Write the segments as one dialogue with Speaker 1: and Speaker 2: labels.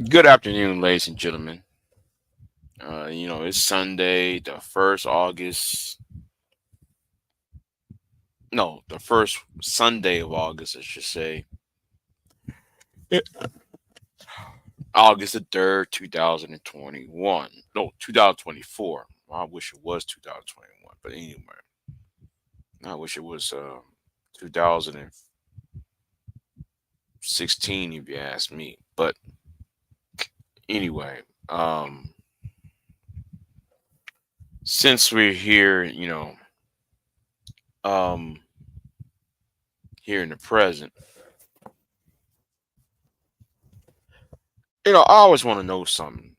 Speaker 1: Good afternoon, ladies and gentlemen. It's Sunday, the first August. No, the first Sunday of August, I should say. August the 3rd, 2021. No, 2024. I wish it was 2021. But anyway, I wish it was 2016, if you ask me. But anyway, since we're here, um, here in the present, I always want to know something.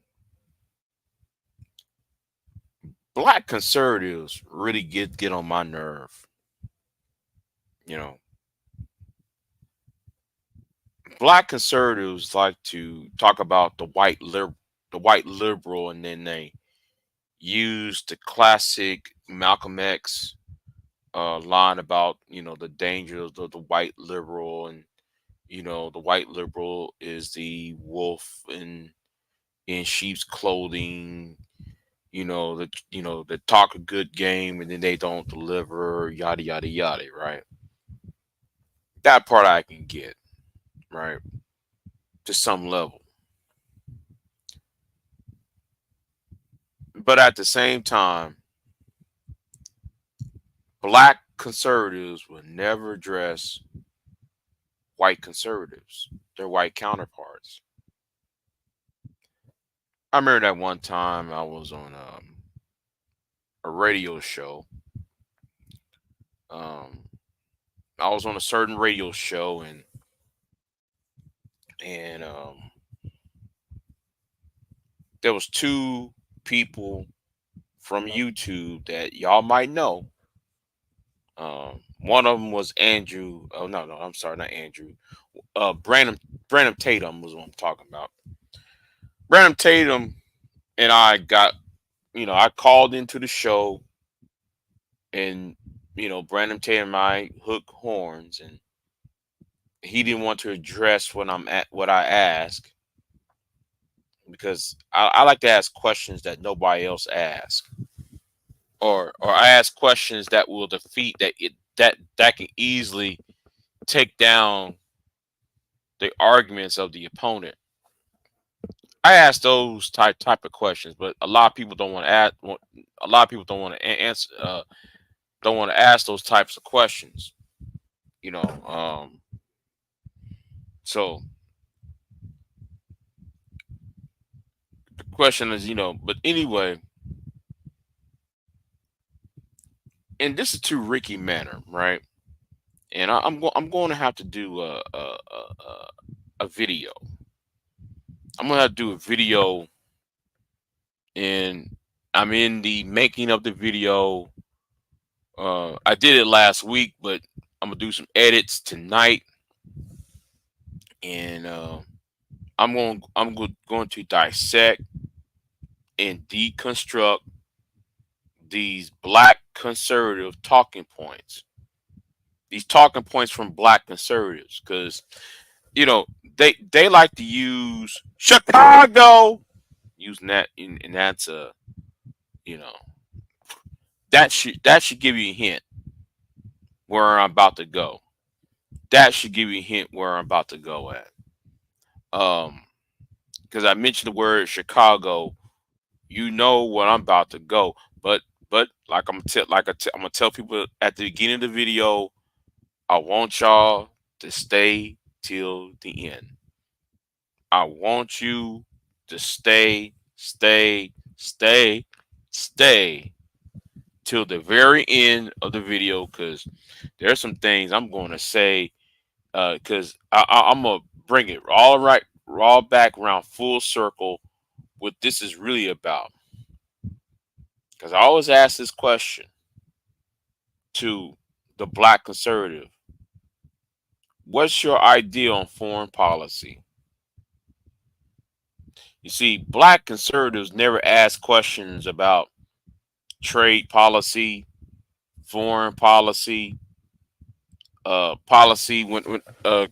Speaker 1: Black conservatives really get on my nerve. You know, black conservatives like to talk about the white liberal, and then they use the classic Malcolm X line about the dangers of the white liberal, and the white liberal is the wolf in sheep's clothing. That talk a good game and then they don't deliver, yada yada yada, right? That part I can get, right? To some level. But at the same time, black conservatives will never address white conservatives, their white counterparts. I remember that one time I was on a radio show. Um, I was on a certain radio show, and there was two people from YouTube that y'all might know. One of them was Andrew. Oh no, I'm sorry, not Andrew. Brandon Tatum was what I'm talking about. Brandon Tatum and I got, I called into the show, and Brandon Tatum and I hooked horns, and he didn't want to address what I ask, because I like to ask questions that nobody else asks, or I ask questions that will defeat that can easily take down the arguments of the opponent. I ask those type of questions, but a lot of people don't want to ask. A lot of people don't want to answer. Don't want to ask those types of questions. You know. So the question is, But anyway, and this is to Ricky Manor, right? And I'm going to have to do a video. I'm going to have to do a video, and I'm in the making of the video. I did it last week, but I'm gonna do some edits tonight, and going to dissect and deconstruct these black conservative talking points. These talking points from black conservatives, because you know they like to use Chicago, using that, and that's you know that should give you a hint where I'm about to go. That should give you a hint where I'm about to go at. Um, because I mentioned the word Chicago, you know where I'm about to go. But like I'm gonna tell people at the beginning of the video, I want y'all to stay till the end. I want you to stay till the very end of the video, because there's some things I'm going to say, because I'm gonna bring it all right, all back around full circle. What this is really about, because I always ask this question to the black conservative: what's your idea on foreign policy? You see, black conservatives never ask questions about trade policy, foreign policy, policy when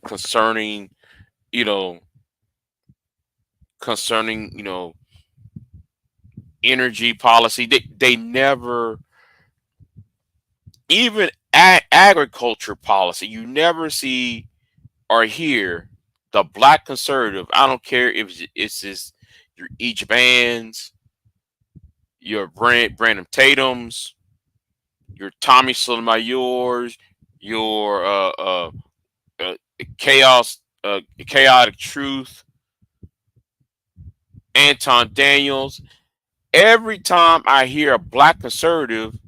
Speaker 1: concerning, you know, concerning, energy policy. They never, even agriculture policy, you never see or hear the black conservative. I don't care if it's just your each bands, your Brandon Tatum's, your Tommy Sotomayor's, your uh, chaotic truth, Anton Daniels. Every time I hear a black conservative,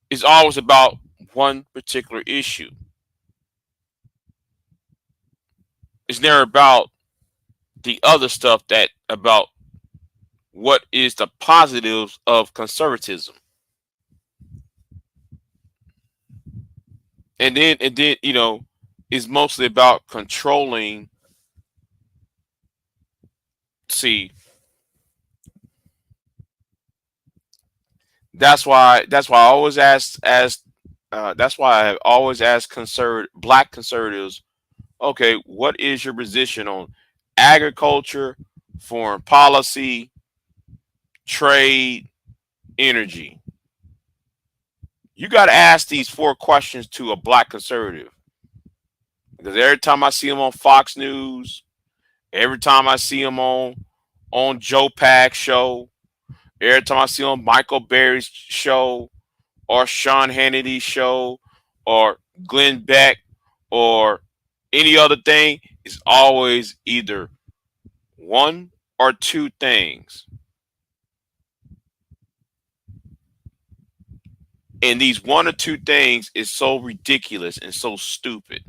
Speaker 1: it's always about one particular issue. It's never about the other stuff, that about what is the positives of conservatism. And then it's mostly about controlling. See, that's why I always ask that's why I have always asked black conservatives, okay, what is your position on agriculture, foreign policy, trade, energy? You got to ask these four questions to a black conservative, because every time I see them on Fox News, every time I see them on Joe Pack's show, every time I see them on Michael Berry's show, or Sean Hannity's show, or Glenn Beck, or any other thing, it's always either one or two things. And these one or two things is so ridiculous and so stupid.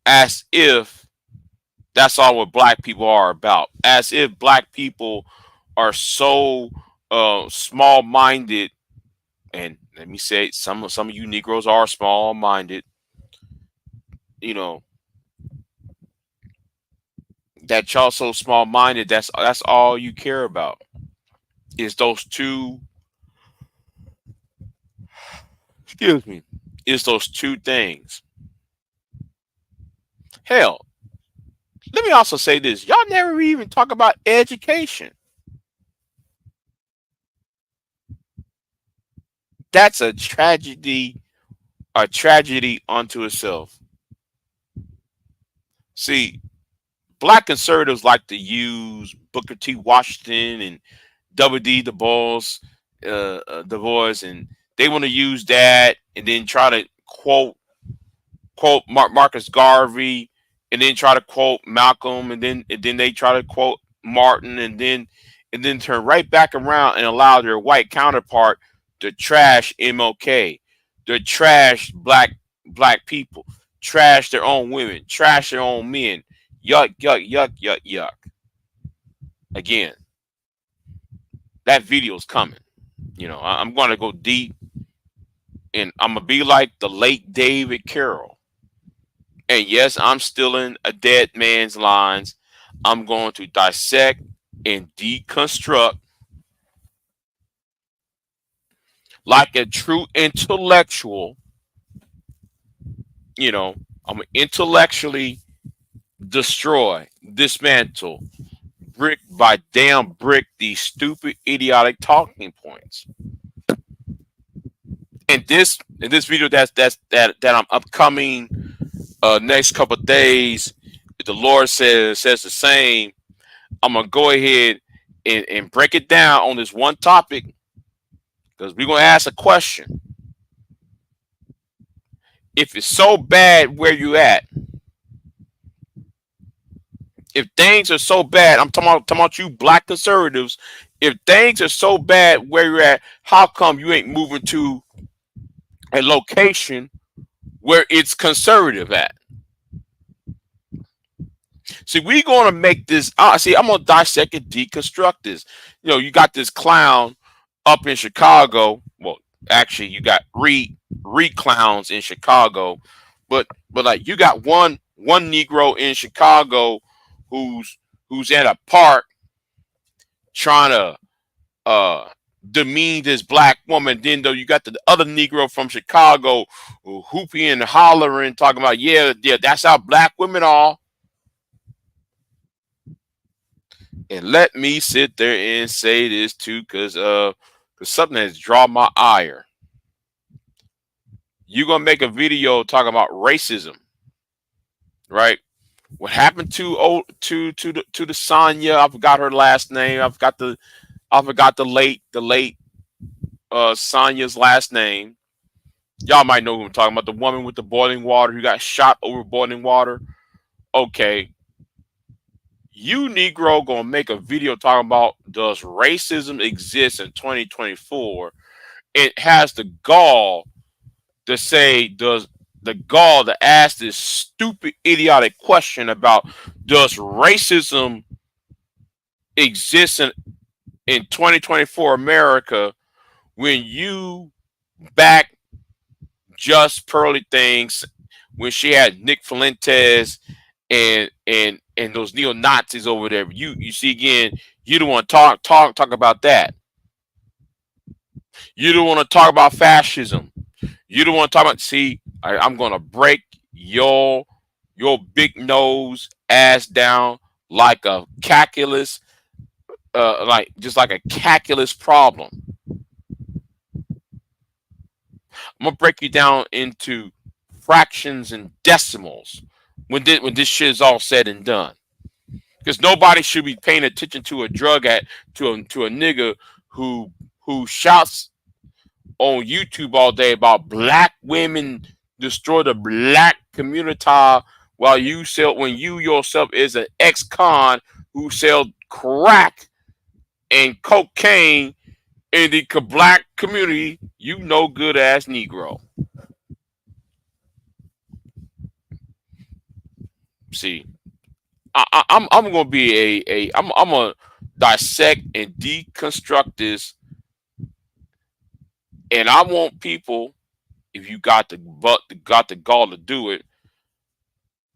Speaker 1: As if that's all what black people are about. As if black people are so small minded. And let me say, some of you Negroes are small minded, you know, that y'all so small minded, that's all you care about is those two, excuse me, is those two things. Hell, let me also say this. Y'all never even talk about education. That's a tragedy unto itself. See, black conservatives like to use Booker T. Washington and W.D. Du Bois, and they want to use that and then try to quote Marcus Garvey, and then try to quote Malcolm, and then they try to quote Martin, and then turn right back around and allow their white counterpart to trash MLK, to trash black people, trash their own women, trash their own men. Yuck, yuck, yuck, yuck, yuck. Again, that video's coming. I'm going to go deep, and I'm going to be like the late David Carroll. And yes, I'm still in a dead man's lines. I'm going to dissect and deconstruct like a true intellectual. I'm going to intellectually destroy, dismantle, brick by damn brick, these stupid, idiotic talking points. And this video that I'm upcoming next couple of days, if the Lord says the same, I'm gonna go ahead and break it down on this one topic, because we're gonna ask a question. If it's so bad where you at, if things are so bad, I'm talking about you black conservatives, if things are so bad where you're at, how come you ain't moving to a location where it's conservative at? See, we gonna make this. See, I'm gonna dissect and deconstruct this. You got this clown up in Chicago. Well, actually, you got re clowns in Chicago, but like you got one Negro in Chicago who's at a park trying to demean this black woman. Then though you got the other Negro from Chicago hooping and hollering, talking about yeah, that's how black women are. And let me sit there and say this too, cause something has drawn my ire. You gonna make a video talking about racism, right? What happened to the Sonya? I forgot her last name. I forgot the late Sonya's last name. Y'all might know who I'm talking about. The woman with the boiling water who got shot over boiling water. Okay, you Negro gonna make a video talking about does racism exist in 2024? It has the gall to say does the gall to ask this stupid idiotic question about does racism exist in 2024 America when you back just pearly things when she had Nick Fuentes and those neo Nazis over there. You see again, you don't want to talk about that. You don't want to talk about fascism. You don't want to talk about. See, I'm gonna break your your big nose ass down like a calculus, like just like a calculus problem. I'm gonna break you down into fractions and decimals when this shit is all said and done. Because nobody should be paying attention to a drug at to a nigga who who shouts on YouTube all day about black women destroy the black community while you sell when you yourself is an ex-con who sell crack and cocaine in the black community, you no good ass Negro. See, I'm gonna be I'm gonna dissect and deconstruct this, and I want people, if you got got the gall to do it,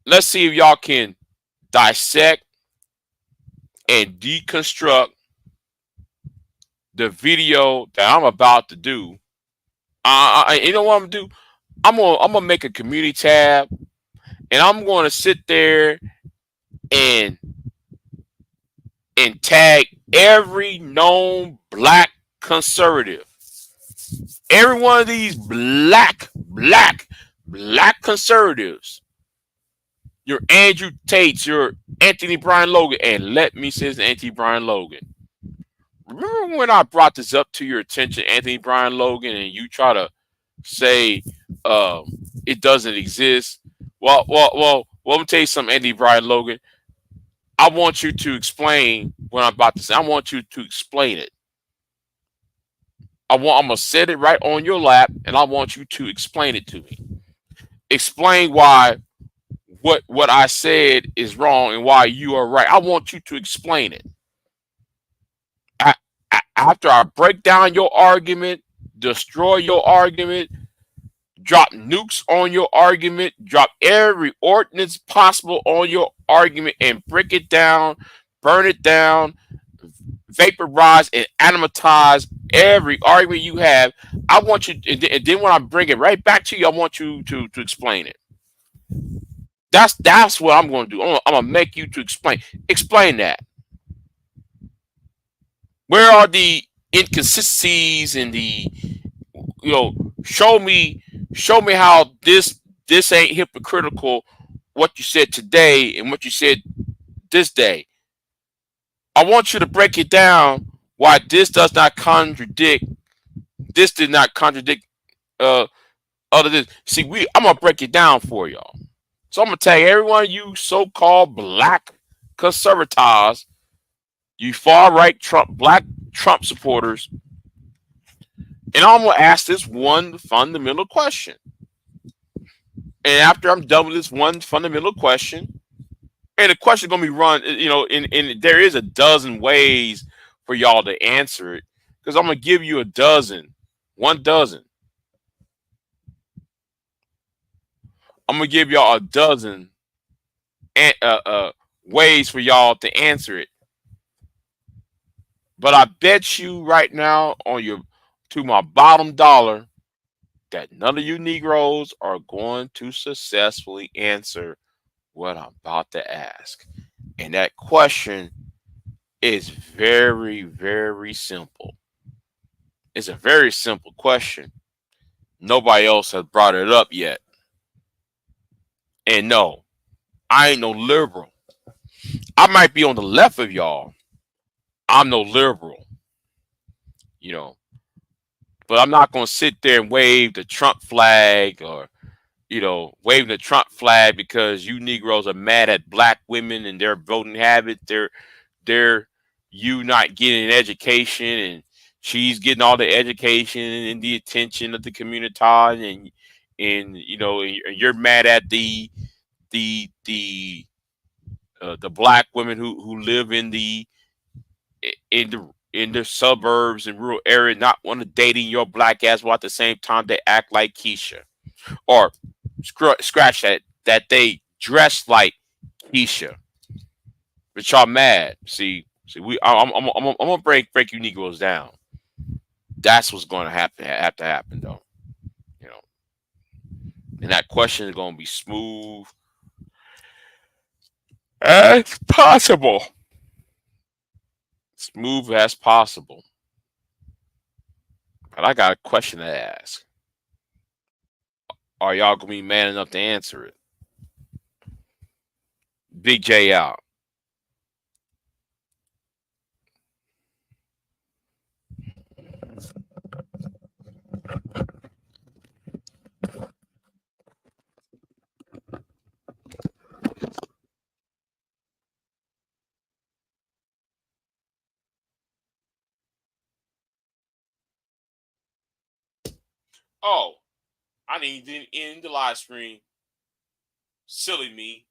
Speaker 1: let's see if y'all can dissect and deconstruct the video that I'm about to do. You know what I'm gonna do? I'm gonna make a community tab, and I'm gonna sit there and and tag every known black conservative. Every one of these black conservatives. Your Andrew Tates, your Anthony Brian Logan, and let me say this, Anthony Brian Logan. Remember when I brought this up to your attention, Anthony Brian Logan, and you try to say it doesn't exist? Let me tell you something, Anthony Brian Logan. I want you to explain what I'm about to say. I want you to explain it. I'm gonna set it right on your lap, and I want you to explain it to me. Explain why what I said is wrong and why you are right. I want you to explain it. I, After I break down your argument, destroy your argument, drop nukes on your argument, drop every ordinance possible on your argument, and break it down, burn it down, vaporize and animatize every argument you have. I want you, and then when I bring it right back to you, I want you to explain it. That's what I'm going to do. I'm going to make you to explain that. Where are the inconsistencies and the show me how this ain't hypocritical what you said today and what you said this day. I want you to break it down why this did not contradict other than see I'm gonna break it down for y'all. So I'm gonna tell everyone of you so-called black conservatives, you far right black Trump supporters, and I'm gonna ask this one fundamental question. And after I'm done with this one fundamental question, and the question is gonna be run, in there is a dozen ways for y'all to answer it, because I'm gonna give you a dozen, 1 dozen. I'm gonna give y'all a dozen ways for y'all to answer it. But I bet you right now to my bottom dollar that none of you Negroes are going to successfully answer what I'm about to ask. And that question It's very, very simple. It's a very simple question. Nobody else has brought it up yet. And no, I ain't no liberal. I might be on the left of y'all. I'm no liberal, you know. But I'm not gonna sit there and wave the Trump flag or waving the Trump flag because you Negroes are mad at black women and their voting habits. They're you not getting an education and she's getting all the education and the attention of the community and you're mad at the black women who live in the suburbs and rural area not want to dating your black ass while at the same time they act like Keisha or scratch that they dress like Keisha, but y'all mad. See, I'm gonna break you Negroes down. That's what's going to have to happen though. You know, and that question is going to be smooth as possible, smooth as possible. But I got a question to ask. Are y'all gonna be man enough to answer it? Big J out. Oh, I didn't end the live stream. Silly me.